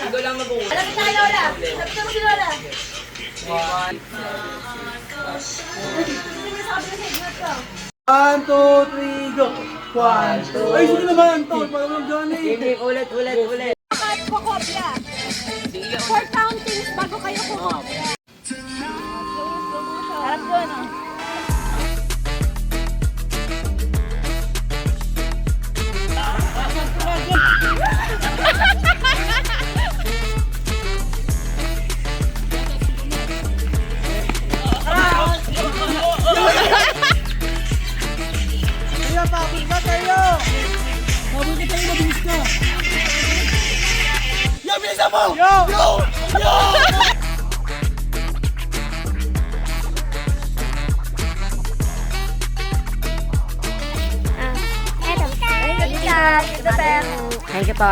Ikaw lang mag-uusap. Alam tayo, Lola. Sabi mo si Lola. One, two, three, go! One, two, ay, sige naman, Tol. Parang Johnny. Hindi, ulit. Bakit po kopya? For countings bago kayo kumopya. Harap ko, no? Kaya, pabot ka tayo! Pabot ka tayo, mabilis ka! Yo, bilisan mo! Yo! Eto. Thank you, sir. Thank you po.